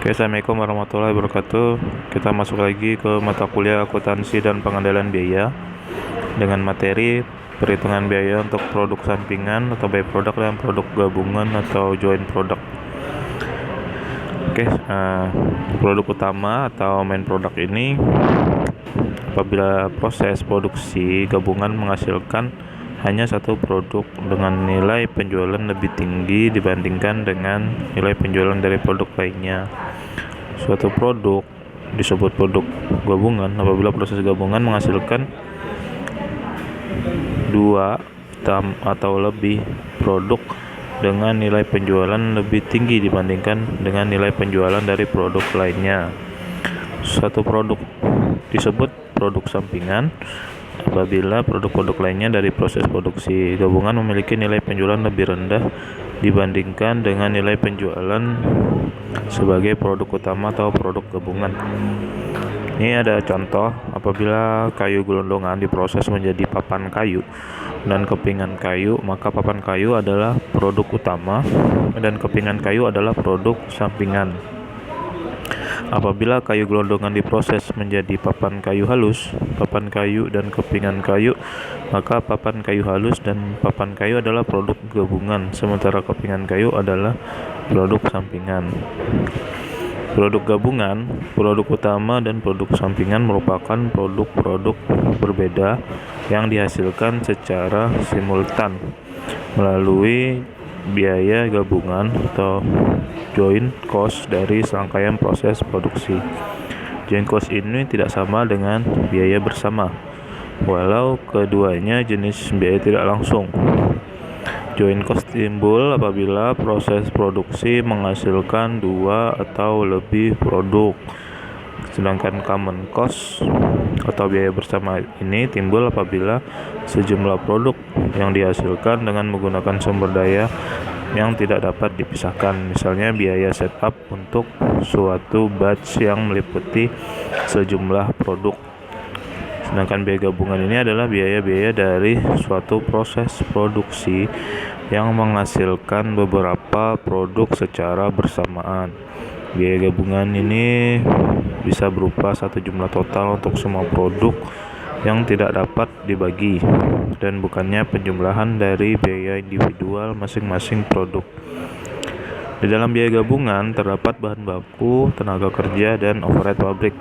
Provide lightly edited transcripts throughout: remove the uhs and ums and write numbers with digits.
Oke, Assalamualaikum warahmatullahi wabarakatuh. Kita masuk lagi ke mata kuliah akuntansi dan pengendalian biaya dengan materi perhitungan biaya untuk produk sampingan atau byproduct dan produk gabungan atau joint product. Oke, produk utama atau main product ini apabila proses produksi gabungan menghasilkan hanya satu produk dengan nilai penjualan lebih tinggi dibandingkan dengan nilai penjualan dari produk lainnya. Suatu produk disebut produk gabungan apabila proses gabungan menghasilkan dua atau lebih produk dengan nilai penjualan lebih tinggi dibandingkan dengan nilai penjualan dari produk lainnya. Suatu produk disebut produk sampingan apabila produk-produk lainnya dari proses produksi gabungan memiliki nilai penjualan lebih rendah dibandingkan dengan nilai penjualan sebagai produk utama atau produk gabungan. Ini ada contoh apabila kayu gelondongan diproses menjadi papan kayu dan kepingan kayu, maka papan kayu adalah produk utama dan kepingan kayu adalah produk sampingan. Apabila kayu gelondongan diproses menjadi papan kayu halus, papan kayu dan kepingan kayu, maka papan kayu halus dan papan kayu adalah produk gabungan, sementara kepingan kayu adalah produk sampingan. Produk gabungan, produk utama dan produk sampingan merupakan produk-produk berbeda yang dihasilkan secara simultan melalui biaya gabungan atau joint cost dari serangkaian proses produksi. Joint cost ini tidak sama dengan biaya bersama, walau keduanya jenis biaya tidak langsung. Joint cost timbul apabila proses produksi menghasilkan dua atau lebih produk, sedangkan common cost atau biaya bersama ini timbul apabila sejumlah produk yang dihasilkan dengan menggunakan sumber daya yang tidak dapat dipisahkan, misalnya biaya setup untuk suatu batch yang meliputi sejumlah produk. Sedangkan biaya gabungan ini adalah biaya-biaya dari suatu proses produksi yang menghasilkan beberapa produk secara bersamaan. Biaya gabungan ini bisa berupa satu jumlah total untuk semua produk yang tidak dapat dibagi dan bukannya penjumlahan dari biaya individual masing-masing produk. Di dalam biaya gabungan terdapat bahan baku, tenaga kerja, dan overhead pabrik.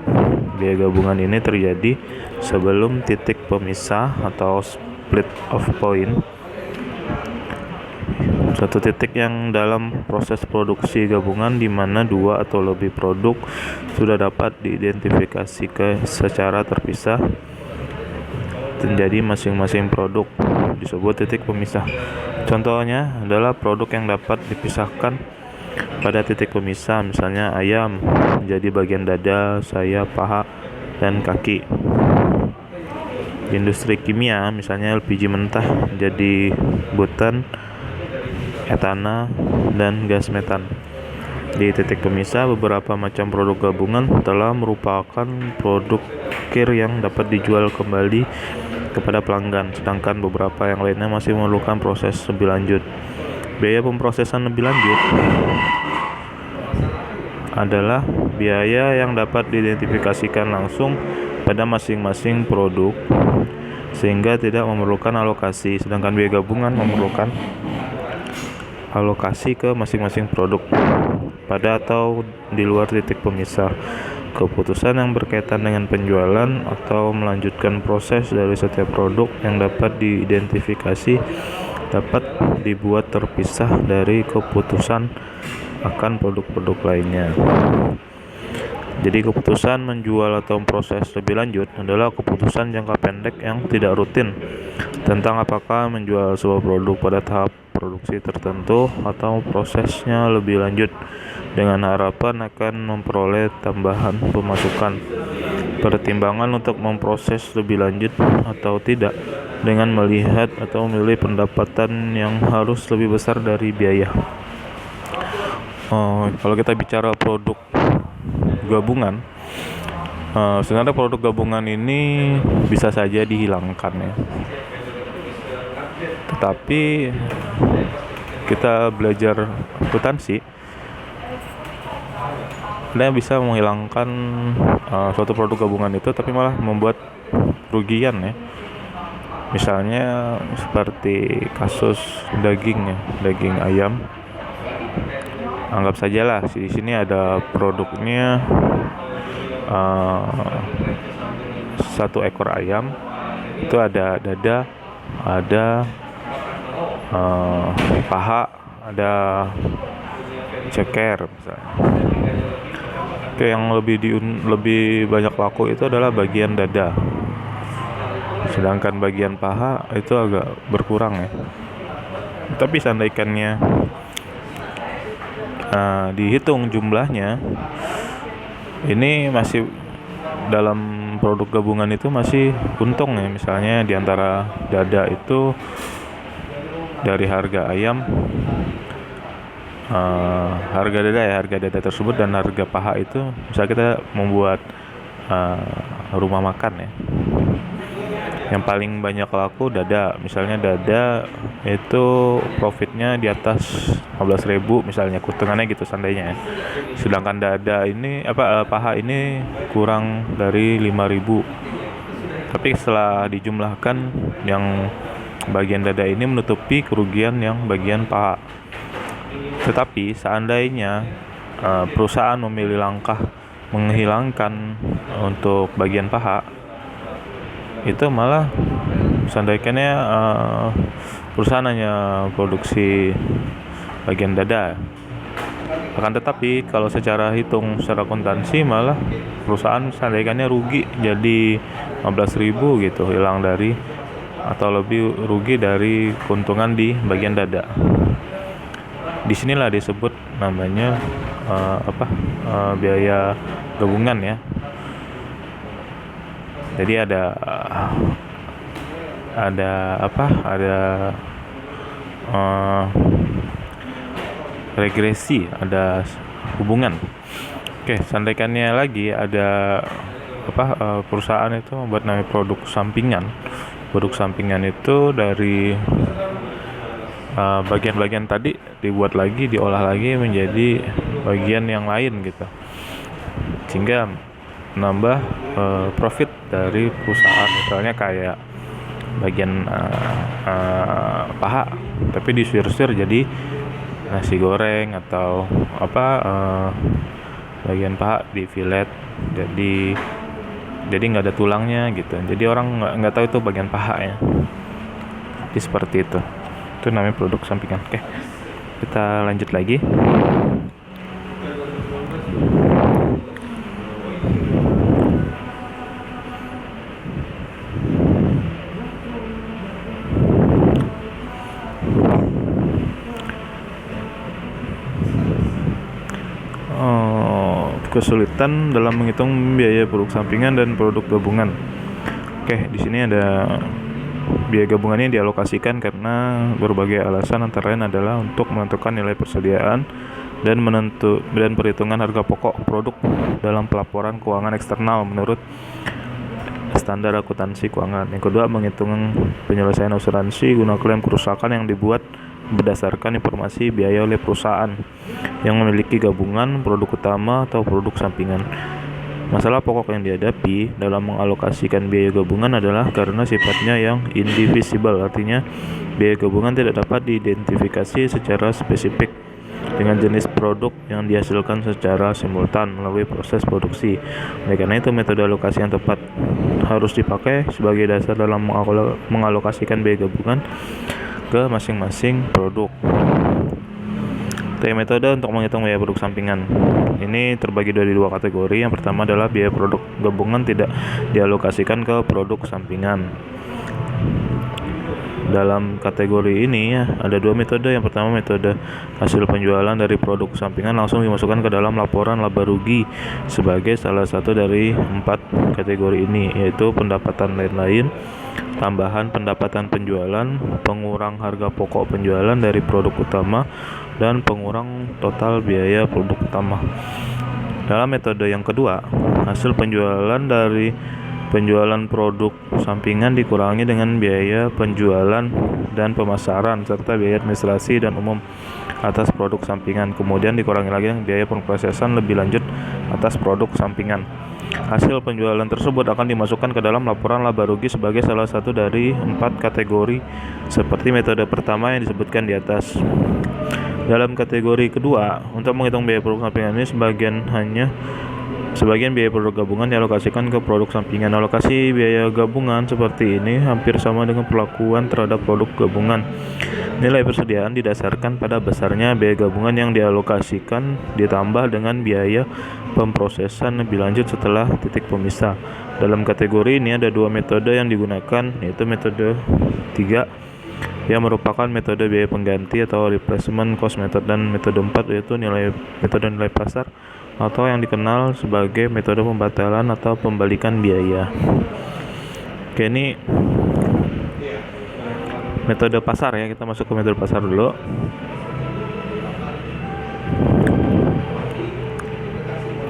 Biaya gabungan ini terjadi sebelum titik pemisah atau split off point. Suatu titik yang dalam proses produksi gabungan di mana dua atau lebih produk sudah dapat diidentifikasi secara terpisah menjadi masing-masing produk disebut titik pemisah. Contohnya adalah produk yang dapat dipisahkan pada titik pemisah, misalnya ayam menjadi bagian dada, sayap, paha, dan kaki. Di industri kimia, misalnya LPG mentah menjadi butan, etana, dan gas metan. Di titik pemisah, beberapa macam produk gabungan telah merupakan produk akhir yang dapat dijual kembali kepada pelanggan, sedangkan beberapa yang lainnya masih memerlukan proses lebih lanjut. Biaya pemrosesan lebih lanjut adalah biaya yang dapat diidentifikasikan langsung pada masing-masing produk sehingga tidak memerlukan alokasi, sedangkan biaya gabungan memerlukan alokasi ke masing-masing produk pada atau di luar titik pemisah. Keputusan yang berkaitan dengan penjualan atau melanjutkan proses dari setiap produk yang dapat diidentifikasi dapat dibuat terpisah dari keputusan akan produk-produk lainnya. Jadi keputusan menjual atau proses lebih lanjut adalah keputusan jangka pendek yang tidak rutin tentang apakah menjual sebuah produk pada tahap produksi tertentu atau prosesnya lebih lanjut dengan harapan akan memperoleh tambahan pemasukan. Pertimbangan untuk memproses lebih lanjut atau tidak dengan melihat atau memilih pendapatan yang harus lebih besar dari biaya. Kalau kita bicara produk gabungan, sebenarnya produk gabungan ini bisa saja dihilangkan ya. Tetapi kita belajar akuntansi Anda bisa menghilangkan suatu produk gabungan itu tapi malah membuat kerugian ya. Misalnya seperti kasus daging ya, daging ayam. Anggap sajalah di sini ada produknya satu ekor ayam, itu ada dada, ada paha, ada ceker misalnya. Oke, yang lebih banyak laku itu adalah bagian dada. Sedangkan bagian paha itu agak berkurang ya. Tapi seandainya dihitung jumlahnya, ini masih dalam produk gabungan itu masih untung ya. Misalnya di antara dada itu dari harga ayam, harga dada tersebut dan harga paha itu, misalnya kita membuat rumah makan ya, yang paling banyak laku dada. Misalnya dada itu profitnya di atas 15.000 misalnya, kutungannya gitu seandainya ya. Sedangkan dada ini paha ini kurang dari 5.000. Tapi setelah dijumlahkan, yang bagian dada ini menutupi kerugian yang bagian paha. Tetapi seandainya perusahaan memilih langkah menghilangkan untuk bagian paha, itu malah seandainya perusahaan hanya produksi bagian dada. Akan tetapi kalau secara hitung secara akuntansi, malah perusahaan seandainya rugi jadi 15.000 gitu, hilang dari atau lebih rugi dari keuntungan di bagian dada. Disinilah disebut namanya biaya gabungan ya. Jadi ada regresi, ada hubungan. Oke, seandainya lagi ada perusahaan itu membuat namanya produk sampingan. Produk sampingan itu dari bagian-bagian tadi dibuat lagi, diolah lagi menjadi bagian yang lain gitu, sehingga menambah profit dari perusahaan. Misalnya kayak bagian paha tapi disuir-suir jadi nasi goreng, atau bagian paha di fillet jadi nggak ada tulangnya gitu, jadi orang nggak tahu itu bagian paha ya. Jadi seperti itu namanya produk sampingan. Oke, kita lanjut lagi. Kesulitan dalam menghitung biaya produk sampingan dan produk gabungan. Oke, di sini ada biaya gabungannya dialokasikan karena berbagai alasan, antara lain adalah untuk menentukan nilai persediaan dan perhitungan harga pokok produk dalam pelaporan keuangan eksternal menurut standar akuntansi keuangan. Yang kedua, menghitung penyelesaian asuransi guna klaim kerusakan yang dibuat berdasarkan informasi biaya oleh perusahaan yang memiliki gabungan produk utama atau produk sampingan. Masalah pokok yang dihadapi dalam mengalokasikan biaya gabungan adalah karena sifatnya yang indivisible, artinya biaya gabungan tidak dapat diidentifikasi secara spesifik dengan jenis produk yang dihasilkan secara simultan melalui proses produksi. Oleh karena itu, metode alokasi yang tepat harus dipakai sebagai dasar dalam mengalokasikan biaya gabungan ke masing-masing produk. Metode untuk menghitung biaya produk sampingan ini terbagi dari dua kategori. Yang pertama adalah biaya produk gabungan tidak dialokasikan ke produk sampingan. Dalam kategori ini ada dua metode. Yang pertama, metode hasil penjualan dari produk sampingan langsung dimasukkan ke dalam laporan laba rugi sebagai salah satu dari 4 kategori ini, yaitu pendapatan lain-lain, tambahan pendapatan penjualan, pengurang harga pokok penjualan dari produk utama, dan pengurang total biaya produk utama. Dalam metode yang kedua, hasil penjualan dari Penjualan produk sampingan dikurangi dengan biaya penjualan dan pemasaran serta biaya administrasi dan umum atas produk sampingan. Kemudian dikurangi lagi dengan biaya pemrosesan lebih lanjut atas produk sampingan. Hasil penjualan tersebut akan dimasukkan ke dalam laporan laba rugi sebagai salah satu dari 4 kategori seperti metode pertama yang disebutkan di atas. Dalam kategori kedua, untuk menghitung biaya produk sampingan ini sebagian biaya produk gabungan dialokasikan ke produk sampingan. Alokasi biaya gabungan seperti ini hampir sama dengan perlakuan terhadap produk gabungan. Nilai persediaan didasarkan pada besarnya biaya gabungan yang dialokasikan ditambah dengan biaya pemrosesan lebih lanjut setelah titik pemisah. Dalam kategori ini ada 2 metode yang digunakan, yaitu metode 3 yang merupakan metode biaya pengganti atau replacement cost method, dan metode 4 yaitu metode nilai pasar atau yang dikenal sebagai metode pembatalan atau pembalikan biaya. Oke, ini metode pasar ya. Kita masuk ke metode pasar dulu.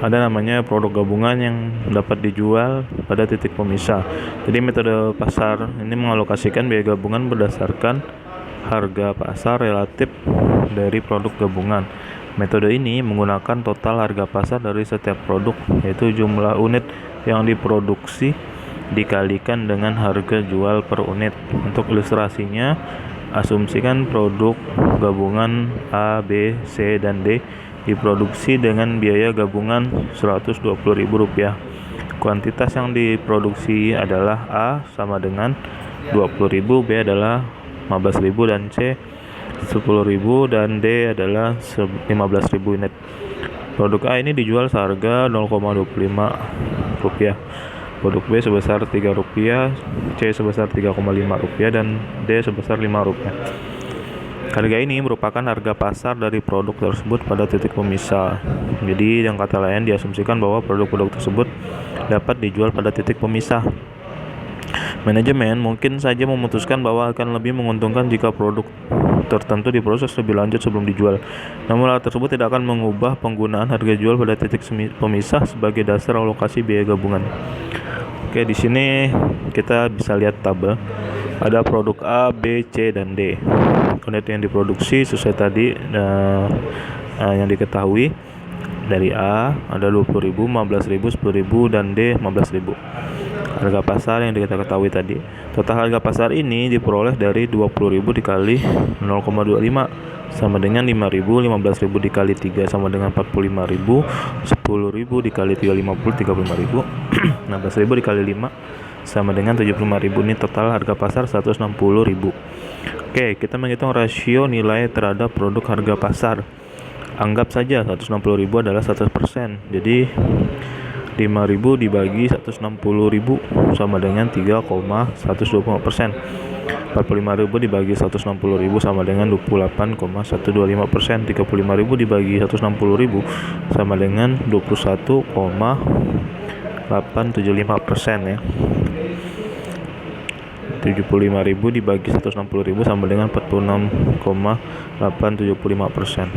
Ada namanya produk gabungan yang dapat dijual pada titik pemisah. Jadi metode pasar ini mengalokasikan biaya gabungan berdasarkan harga pasar relatif dari produk gabungan. Metode ini menggunakan total harga pasar dari setiap produk, yaitu jumlah unit yang diproduksi dikalikan dengan harga jual per unit. Untuk ilustrasinya, asumsikan produk gabungan A, B, C, dan D diproduksi dengan biaya gabungan Rp120.000. Kuantitas yang diproduksi adalah A sama dengan 20.000, B adalah 15.000, dan C 10.000, dan D adalah 15.000 unit. Produk A ini dijual seharga Rp0,25, produk B sebesar Rp3, C sebesar Rp3,5, dan D sebesar Rp5. Harga ini merupakan harga pasar dari produk tersebut pada titik pemisah. Jadi dengan kata lain, diasumsikan bahwa produk-produk tersebut dapat dijual pada titik pemisah. Manajemen mungkin saja memutuskan bahwa akan lebih menguntungkan jika produk tertentu diproses lebih lanjut sebelum dijual. Namun hal tersebut tidak akan mengubah penggunaan harga jual pada titik pemisah sebagai dasar alokasi biaya gabungan. Oke, di sini kita bisa lihat tabel. Ada produk A, B, C, dan D. Unit yang diproduksi sesuai tadi yang diketahui. Dari A ada 20.000, 15.000, 10.000, dan D 15.000. Harga pasar yang kita ketahui tadi. Total harga pasar ini diperoleh dari 20.000 dikali 0,25 sama dengan 5.000, 15.000 dikali 3 sama dengan 45.000, 10.000 dikali 3 50, 35.000, 16.000 dikali 5 sama dengan 75.000. Ini total harga pasar 160.000. Oke, kita menghitung rasio nilai terhadap produk harga pasar. Anggap saja 160.000 adalah 100%. Jadi 5.000 dibagi 160.000 sama dengan 3,125%. 45.000 dibagi 160.000 sama dengan 28,125%. 35.000 dibagi 160.000 sama dengan 21,875% ya. 75.000 dibagi 160.000 sama dengan 46,875%.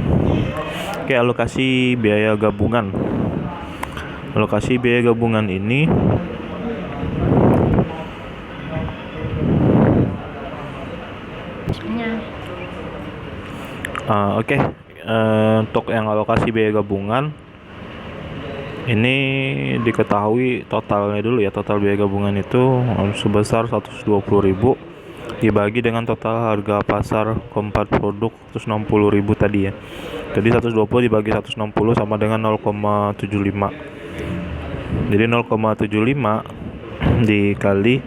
Oke, alokasi biaya gabungan. Alokasi biaya gabungan ini untuk yang alokasi biaya gabungan ini diketahui totalnya dulu ya. Total biaya gabungan itu sebesar 120.000 dibagi dengan total harga pasar keempat produk 160.000 tadi ya. Jadi 120 dibagi 160 sama dengan 0,75. Jadi 0,75 dikali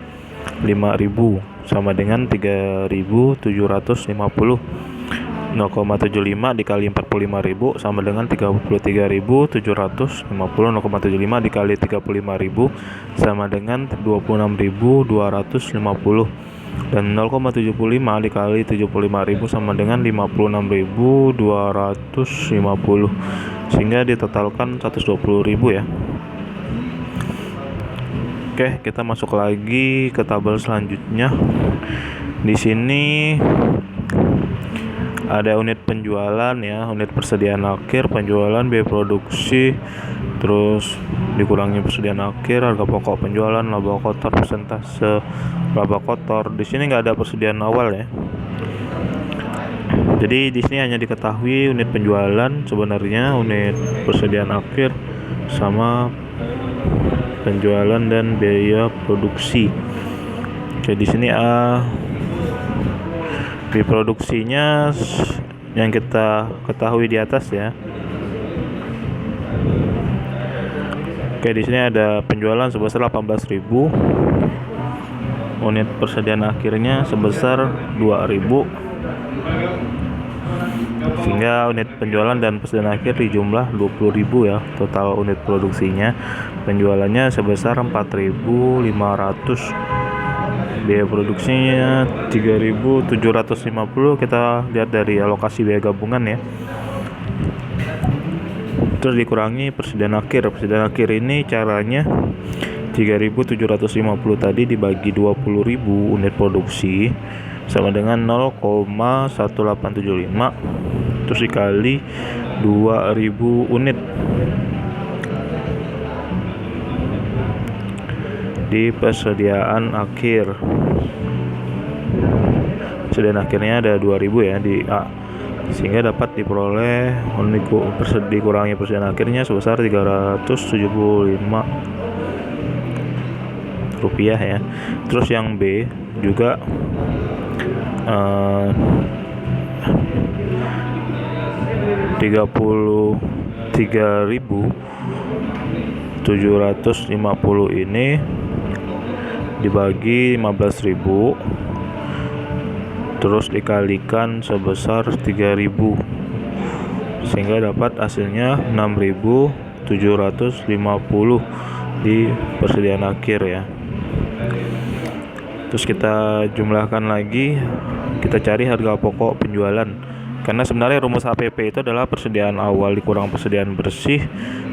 5.000 sama dengan 3.750. 0,75 dikali 45.000 sama dengan 33.750. 0,75 dikali 35.000 sama dengan 26.250. Dan 0,75 dikali 75.000 sama dengan 56.250. Sehingga ditotalkan 120.000 ya. Oke, kita masuk lagi ke tabel selanjutnya. Di sini ada unit penjualan ya, unit persediaan akhir, penjualan, biaya produksi, terus dikurangi persediaan akhir, harga pokok penjualan, laba kotor, persentase laba kotor. Di sini nggak ada persediaan awal ya. Jadi di sini hanya diketahui unit penjualan sebenarnya, unit persediaan akhir, sama penjualan dan biaya produksi. Oke, di sini biaya produksinya yang kita ketahui di atas ya. Oke, di sini ada penjualan sebesar 18.000, unit persediaan akhirnya sebesar 2.000, sehingga unit penjualan dan persediaan akhir di jumlah 20.000 ya. Total unit produksinya, penjualannya sebesar 4.500, biaya produksinya 3.750. Kita lihat dari alokasi biaya gabungan ya. Terus dikurangi persediaan akhir. Persediaan akhir ini caranya 3.750 tadi dibagi 20.000 unit produksi sama dengan 0,1875, terus dikali 2.000 unit di persediaan akhir. Persediaan akhirnya ada 2.000 ya di A, sehingga dapat diperoleh dikurangi persediaan akhirnya sebesar 375 rupiah ya. Terus yang B juga 33.750 ini dibagi 15.000, terus dikalikan sebesar 3.000, sehingga dapat hasilnya 6.750 di persediaan akhir ya. Terus kita jumlahkan lagi, kita cari harga pokok penjualan, karena sebenarnya rumus HPP itu adalah persediaan awal dikurang persediaan bersih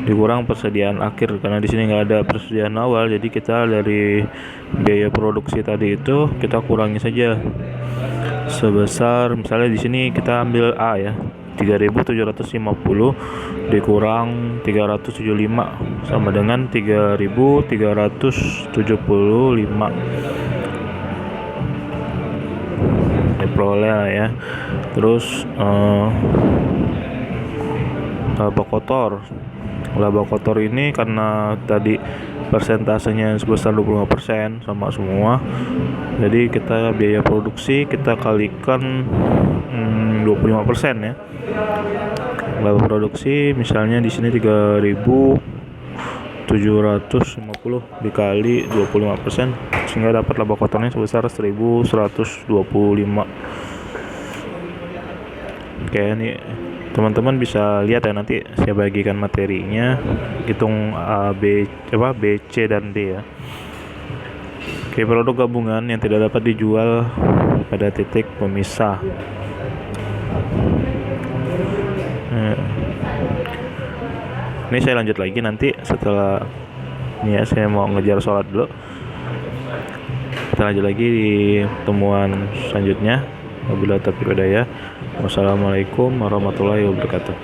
dikurang persediaan akhir. Karena di sini nggak ada persediaan awal, jadi kita dari biaya produksi tadi itu kita kurangi saja sebesar, misalnya di sini kita ambil A ya, 3.750 dikurang 375 sama dengan 3.375. Diperoleh ya. Terus laba kotor ini karena tadi persentasenya sebesar 25% sama semua, jadi kita biaya produksi kita kalikan 25% ya. Laba produksi misalnya di sini 3.750 dikali 25%, sehingga dapat laba kotornya sebesar 1.125. Oke, ini teman-teman bisa lihat ya, nanti saya bagikan materinya, hitung B, C dan D ya. Oke, produk gabungan yang tidak dapat dijual pada titik pemisah. Ini saya lanjut lagi nanti setelah ini ya, saya mau ngejar sholat dulu. Kita lanjut lagi di pertemuan selanjutnya. Wabillahi taufiq wal hidayah. Wassalamualaikum warahmatullahi wabarakatuh.